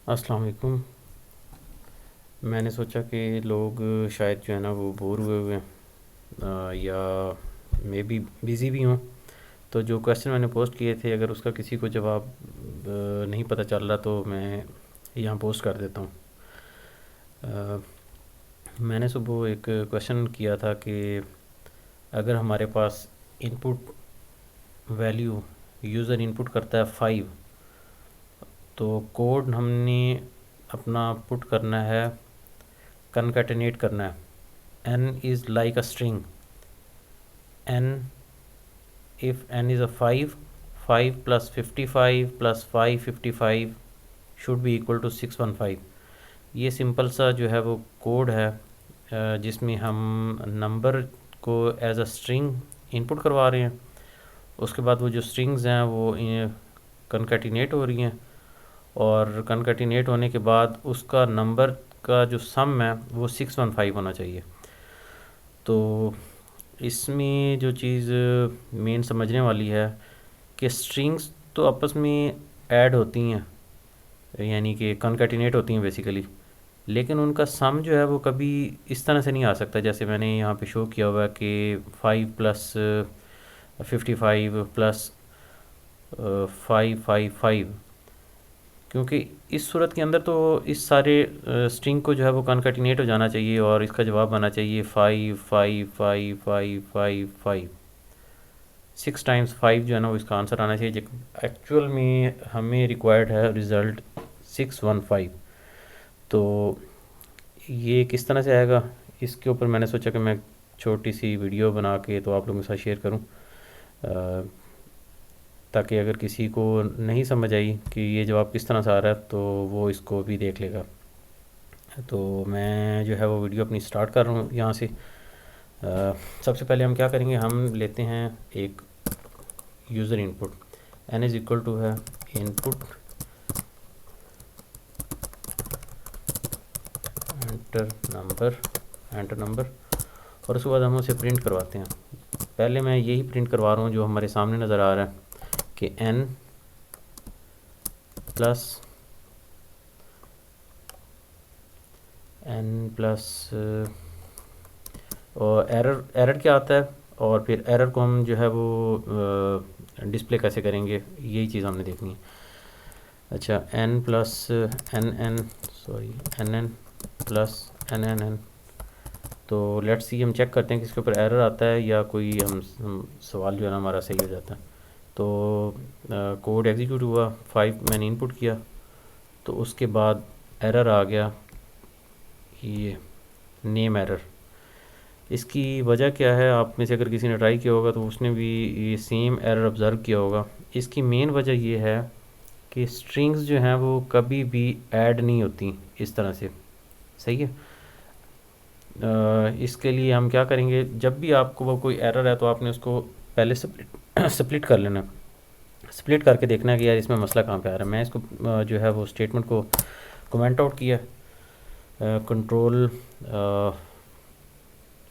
अस्सलाम वालेकुम। मैंने सोचा कि लोग शायद जो है ना वो बोर हुए हुए हैं, या मे बी बिज़ी भी हों। तो जो क्वेश्चन मैंने पोस्ट किए थे, अगर उसका किसी को जवाब नहीं पता चल रहा तो मैं यहाँ पोस्ट कर देता हूँ। अ, मैंने सुबह एक क्वेश्चन किया था कि अगर हमारे पास इनपुट वैल्यू यूज़र इनपुट करता है 5, तो कोड हमने अपना पुट करना है, कनकैटिनेट करना है। n is like a string. n, if n is a 5, 5 plus 55 plus 555 should be equal to 615। ये सिंपल सा जो है वो कोड है, जिसमें हम नंबर को एज अ स्ट्रिंग इनपुट करवा रहे हैं। उसके बाद वो जो स्ट्रिंग्स हैं वो कनकैटिनेट हो रही हैं, और कनकैटिनेट होने के बाद उसका नंबर का जो सम है वो 615 होना चाहिए। तो इसमें जो चीज़ मेन समझने वाली है कि स्ट्रिंग्स तो आपस में ऐड होती हैं, यानी कि कॉन्कैटिनेट होती हैं बेसिकली, लेकिन उनका सम जो है वो कभी इस तरह से नहीं आ सकता जैसे मैंने यहाँ पे शो किया हुआ है कि 5 + 55 + 555। क्योंकि इस सूरत के अंदर तो इस सारे स्ट्रिंग को जो है वो कॉन्कैटिनेट हो जाना चाहिए, और इसका जवाब आना चाहिए 5 5 5 5 5 5। 6 × 5 जो है ना वो इसका आंसर आना चाहिए। एक्चुअल में हमें रिक्वायर्ड है रिज़ल्ट 615। तो ये किस तरह से आएगा, इसके ऊपर मैंने सोचा कि मैं छोटी सी वीडियो बना के तो आप लोगों के साथ शेयर करूं, ताकि अगर किसी को नहीं समझ आई कि ये जवाब किस तरह से आ रहा है तो वो इसको भी देख लेगा। तो मैं जो है वो वीडियो अपनी स्टार्ट कर रहा हूँ यहाँ से। सबसे पहले हम क्या करेंगे, हम लेते हैं एक user input. n is equal to है इनपुट एंटर नंबर, और उसके बाद हम उसे प्रिंट करवाते हैं। पहले मैं यही प्रिंट करवा रहा हूँ जो हमारे सामने नज़र आ रहा है कि n प्लस और एरर क्या आता है, और फिर एरर को हम जो है वो डिस्प्ले कैसे करेंगे, यही चीज़ हमने देखनी है। अच्छा, n plus N N plus N. तो लेट्स सी, हम चेक करते हैं कि इसके ऊपर एरर आता है या कोई हम सवाल जो है ना हमारा सही हो जाता है। तो कोड एग्जीक्यूट हुआ, 5 मैंने इनपुट किया, तो उसके बाद एरर आ गया, ये नेम एरर। इसकी वजह क्या है, आप में से अगर किसी ने ट्राई किया होगा तो उसने भी ये सेम एरर ऑब्ज़र्व किया होगा। इसकी मेन वजह ये है कि स्ट्रिंग्स जो हैं वो कभी भी ऐड नहीं होती इस तरह से। सही है। इसके लिए हम क्या करेंगे, जब भी आपको वो कोई एरर है तो आपने उसको पहले स्प्लिट कर लेना, स्प्लिट करके देखना है कि यार इसमें मसला कहाँ पे आ रहा है। मैं इसको जो है वो स्टेटमेंट को कमेंट आउट किया, कंट्रोल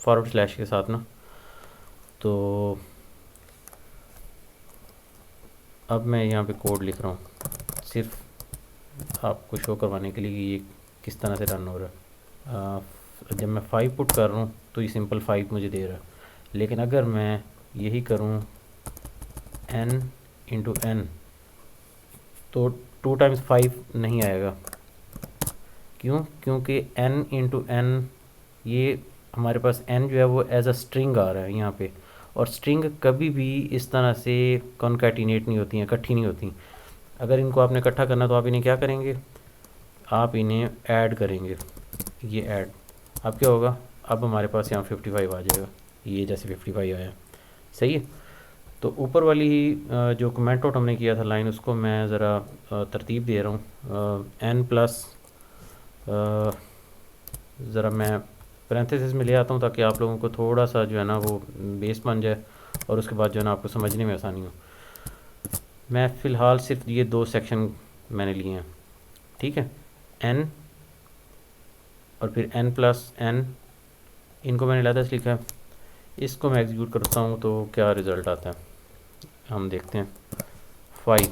फॉरवर्ड स्लैश के साथ ना। तो अब मैं यहाँ पे कोड लिख रहा हूँ सिर्फ आपको शो करवाने के लिए कि ये किस तरह से रन हो रहा है। जब मैं 5 पुट कर रहा हूँ तो ये सिंपल 5 मुझे दे रहा है, लेकिन अगर मैं यही करूँ n × n तो 2 × 5 नहीं आएगा। क्यों? क्योंकि n × n, ये हमारे पास n जो है वो एज अ स्ट्रिंग आ रहा है यहाँ पे, और स्ट्रिंग कभी भी इस तरह से कॉन्कैटिनेट नहीं होती हैं, इकट्ठी नहीं होती। अगर इनको आपने इकट्ठा करना तो आप इन्हें क्या करेंगे, आप इन्हें ऐड करेंगे। ये ऐड, अब क्या होगा, अब हमारे पास यहाँ 55 आ जाएगा, ये जैसे 55 आया। सही है। तो ऊपर वाली जो कमेंट आउट हमने किया था लाइन, उसको मैं ज़रा तरतीब दे रहा हूँ। n प्लस ज़रा मैं पैरेंथेसिस में ले आता हूँ ताकि आप लोगों को थोड़ा सा जो है ना वो बेस बन जाए, और उसके बाद जो है ना आपको समझने में आसानी हो। मैं फ़िलहाल सिर्फ ये 2 सेक्शन मैंने लिए हैं, ठीक है। n और फिर n प्लस n, इनको मैंने लैदर्स लिखा है। इसको मैं एग्जीक्यूट करता हूँ तो क्या रिज़ल्ट आता है हम देखते हैं। 5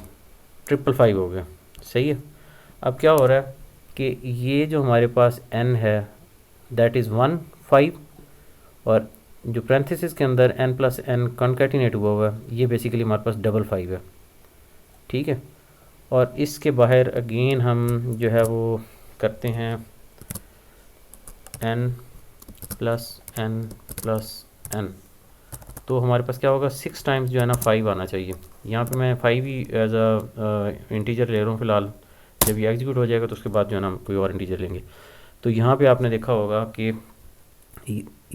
555 हो गया। सही है। अब क्या हो रहा है कि ये जो हमारे पास n है दैट इज़ 1 5, और जो पैरेंथेसिस के अंदर n प्लस एन कॉन्कैटिनेट हुआ है ये बेसिकली हमारे पास डबल 5 है, ठीक है। और इसके बाहर अगेन हम जो है वो करते हैं n प्लस n, तो हमारे पास क्या होगा 6 टाइम्स जो है ना 5 आना चाहिए। यहाँ पे मैं 5 ही एज अ इंटीजर ले रहा हूँ फ़िलहाल, जब ये एग्जीक्यूट हो जाएगा तो उसके बाद जो है ना हम कोई और इंटीजर लेंगे। तो यहाँ पे आपने देखा होगा कि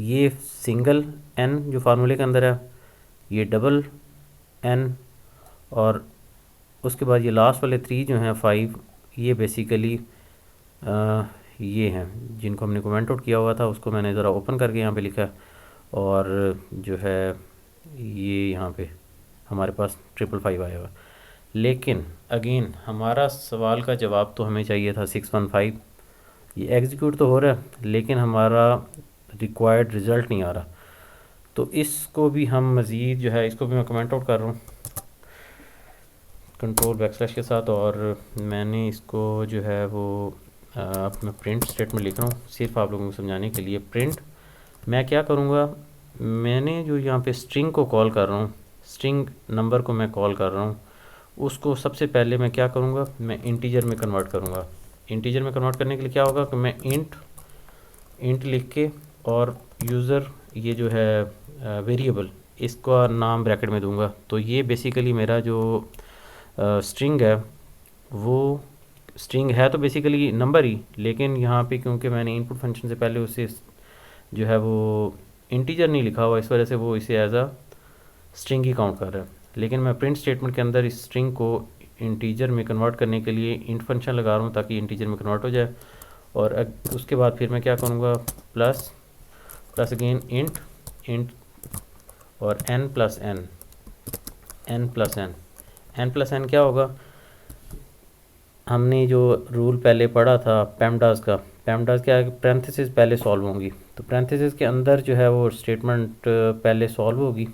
ये सिंगल n जो फार्मूले के अंदर है, ये डबल n, और उसके बाद ये लास्ट वाले 3 जो हैं 5, ये बेसिकली ये हैं जिनको हमने कमेंट आउट किया हुआ था, उसको मैंने ज़रा ओपन करके यहाँ पे लिखा है, और जो है ये यहाँ पे हमारे पास 555 आया हुआ। लेकिन अगेन हमारा सवाल का जवाब तो हमें चाहिए था 615। ये एग्जीक्यूट तो हो रहा है लेकिन हमारा रिक्वायर्ड रिज़ल्ट नहीं आ रहा, तो इसको भी हम मज़ीद जो है, इसको भी मैं कमेंट आउट कर रहा हूँ कंट्रोल बैकस्लैश के साथ, और मैंने इसको जो है वो अब मैं प्रिंट स्टेटमेंट लिख रहा हूँ सिर्फ आप लोगों को समझाने के लिए। प्रिंट मैं क्या करूँगा, मैंने जो यहाँ पे स्ट्रिंग को कॉल कर रहा हूँ, स्ट्रिंग नंबर को मैं कॉल कर रहा हूँ, उसको सबसे पहले मैं क्या करूँगा, मैं इंटीजर में कन्वर्ट करूँगा। इंटीजर में कन्वर्ट करने के लिए क्या होगा कि मैं इंट लिख के और यूज़र ये जो है वेरिएबल, इसका नाम ब्रैकेट में दूंगा। तो ये बेसिकली मेरा जो स्ट्रिंग है वो स्ट्रिंग है तो बेसिकली नंबर ही, लेकिन यहाँ पे क्योंकि मैंने इनपुट फंक्शन से पहले उसे जो है वो इंटीजर नहीं लिखा हुआ, इस वजह से वो इसे एज अ स्ट्रिंग ही काउंट कर रहा है। लेकिन मैं प्रिंट स्टेटमेंट के अंदर इस स्ट्रिंग को इंटीजर में कन्वर्ट करने के लिए इंट फंक्शन लगा रहा हूँ ताकि इंटीजर में कन्वर्ट हो जाए। और उसके बाद फिर मैं क्या करूँगा, प्लस अगेन इंट और n प्लस n क्या होगा, हमने जो रूल पहले पढ़ा था पैमडास का, पैमडास क्या है, पैरेंथेसिस पहले सॉल्व होंगी, तो पैरेंथेसिस के अंदर जो है वो स्टेटमेंट पहले सॉल्व होगी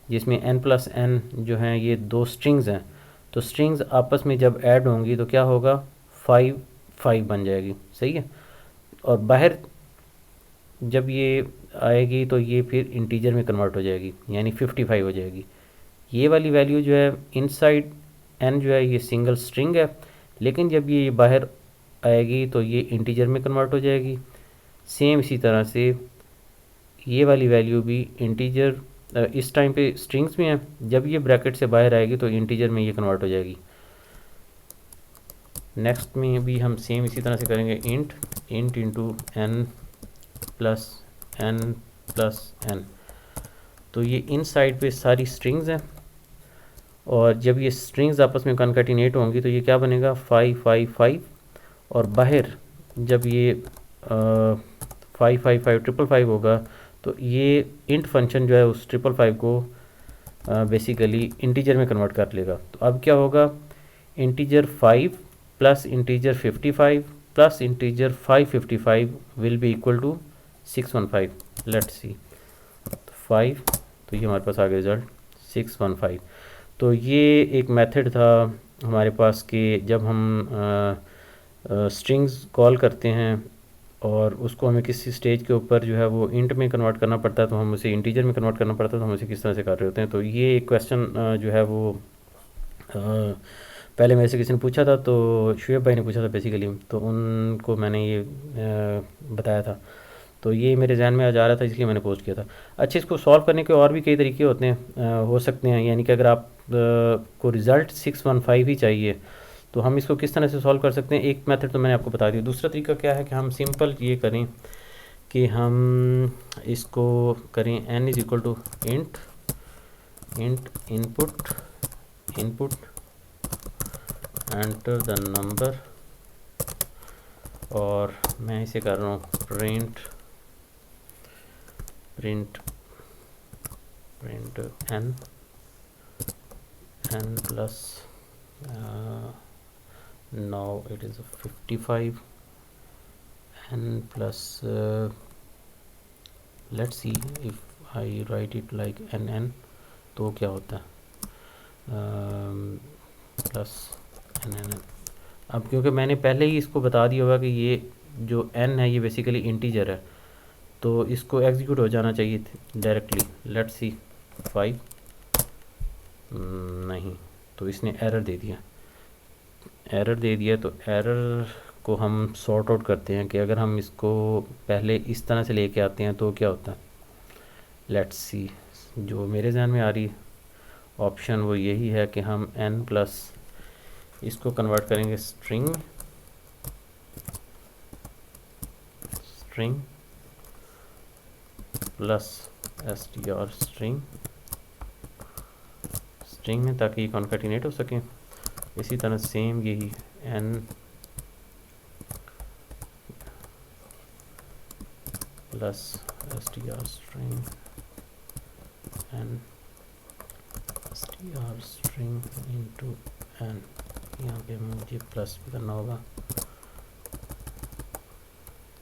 जिसमें n प्लस एन जो हैं ये 2 स्ट्रिंग्स हैं। तो स्ट्रिंग्स आपस में जब ऐड होंगी तो क्या होगा, 5 बन जाएगी, सही है। और बाहर जब ये आएगी तो ये फिर इंटीजर में कन्वर्ट हो जाएगी, यानी 55 हो जाएगी। ये वाली वैल्यू जो है इनसाइड n जो है ये सिंगल स्ट्रिंग है, लेकिन जब ये बाहर आएगी तो ये इंटीजर में कन्वर्ट हो जाएगी। सेम इसी तरह से ये वाली वैल्यू भी इंटीजर इस टाइम पे स्ट्रिंग्स में है, जब ये ब्रैकेट से बाहर आएगी तो इंटीजर में ये कन्वर्ट हो जाएगी। नेक्स्ट में भी हम सेम इसी तरह से करेंगे, int into n plus n, तो ये इन साइड पे सारी स्ट्रिंग्स हैं, और जब ये स्ट्रिंग्स आपस में कॉन्कैटिनेट होंगी तो ये क्या बनेगा 555, और बाहर जब ये 555 होगा तो ये इंट फंक्शन जो है उस 555 को बेसिकली इंटीजर में कन्वर्ट कर लेगा। तो अब क्या होगा, integer 5 plus integer 55 plus integer 555 will be equal to 615। Let's see 5, तो ये हमारे पास आ गया रिज़ल्ट 615। तो ये एक मेथड था हमारे पास कि जब हम स्ट्रिंग्स कॉल करते हैं और उसको हमें किसी स्टेज के ऊपर जो है वो इंट में कन्वर्ट करना पड़ता है, तो हम उसे इंटीजर में कन्वर्ट करना पड़ता है, तो हम उसे किस तरह से कर रहे होते हैं। तो ये एक क्वेश्चन जो है वो पहले मेरे से किसी ने पूछा था, तो शुएब भाई ने पूछा था बेसिकली, तो उनको मैंने ये बताया था, तो ये मेरे जहन में आ जा रहा था इसलिए मैंने पोस्ट किया था। अच्छा, इसको सॉल्व करने के और भी कई तरीके होते हैं, हो सकते हैं, यानी कि अगर आप को रिज़ल्ट 615 ही चाहिए तो हम इसको किस तरह से सॉल्व कर सकते हैं। एक मेथड तो मैंने आपको बता दिया, दूसरा तरीका क्या है कि हम सिंपल ये करें कि हम इसको करें n is equal to int input enter the number, और मैं इसे कर रहा हूँ print n plus now it is 55 n plus let's see if I write it like n तो क्या होता है प्लस n अब क्योंकि मैंने पहले ही इसको बता दिया होगा कि ये जो n है ये बेसिकली इंटीजर है, तो इसको एग्जीक्यूट हो जाना चाहिए डायरेक्टली। लेट्स सी 5, नहीं, तो इसने एरर दे दिया। तो एरर को हम सॉर्ट आउट करते हैं कि अगर हम इसको पहले इस तरह से लेके आते हैं तो क्या होता है। लेट्स सी, जो मेरे जहन में आ रही ऑप्शन वो यही है कि हम n प्लस इसको कन्वर्ट करेंगे स्ट्रिंग प्लस str स्ट्रिंग में, ताकि ये कॉन्केटिनेट हो सके। इसी तरह सेम यही n plus str string n str string into n, यहाँ पे मुझे प्लस भी करना होगा।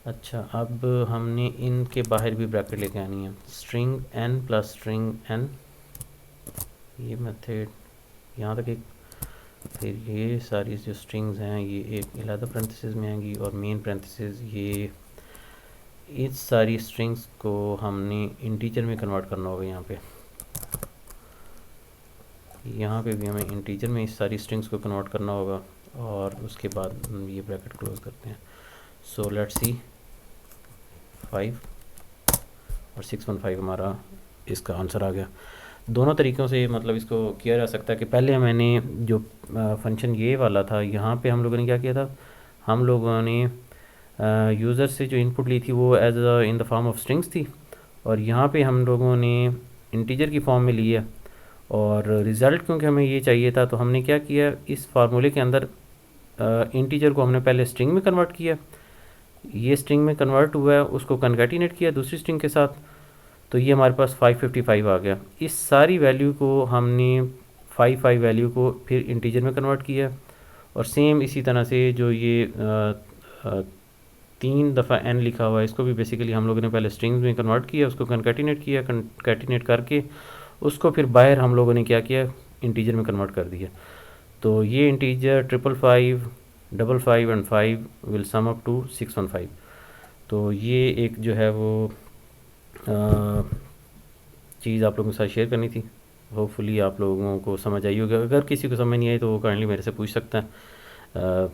अच्छा, अब हमने इनके बाहर भी ब्रैकेट लेके आनी है। String n plus string n, ये मेथड यहाँ तक एक, फिर ये सारी जो स्ट्रिंग्स हैं ये एक अलग पैरेंथेसिस में आएंगी और मेन पैरेंथेसिस, ये इस सारी स्ट्रिंग्स को हमने इंटीजर में कन्वर्ट करना होगा। यहाँ पे भी हमें इंटीजर में इस सारी स्ट्रिंग्स को कन्वर्ट करना होगा और उसके बाद ये ब्रैकेट क्लोज करते हैं। सो लेट्स सी 5 और 615 हमारा इसका आंसर आ गया। दोनों तरीक़ों से मतलब इसको किया जा सकता है कि पहले मैंने जो फंक्शन ये वाला था, यहाँ पे हम लोगों ने क्या किया था, हम लोगों ने यूज़र से जो इनपुट ली थी वो as in the form of strings थी, और यहाँ पे हम लोगों ने इंटीजर की फॉर्म में लिया। और रिज़ल्ट क्योंकि हमें ये चाहिए था, तो हमने क्या किया, इस फार्मूले के अंदर इंटीजर को हमने पहले स्ट्रिंग में कन्वर्ट किया। ये स्ट्रिंग में कन्वर्ट हुआ है, उसको कन्कैटिनेट किया दूसरी स्ट्रिंग के साथ, तो ये हमारे पास 555 आ गया। इस सारी वैल्यू को हमने 55 वैल्यू को फिर इंटीजर में कन्वर्ट किया। और सेम इसी तरह से जो ये 3 दफ़ा n लिखा हुआ है, इसको भी बेसिकली हम लोगों ने पहले स्ट्रिंग्स में कन्वर्ट किया, उसको कन्कैटिनेट किया, कन्कैटिनेट करके उसको फिर बाहर हम लोगों ने क्या किया, इंटीजर में कन्वर्ट कर दिया। तो ये integer 555, 55 and 5 will sum up to 615। तो ये एक जो है वो चीज़ आप लोगों के साथ शेयर करनी थी। होपफुली आप लोगों को समझ आई होगी। अगर किसी को समझ नहीं आई तो वो काइंडली मेरे से पूछ सकता है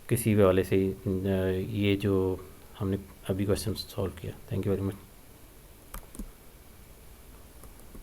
किसी भी वाले से ये जो हमने अभी क्वेश्चन सॉल्व किया। Thank you very much.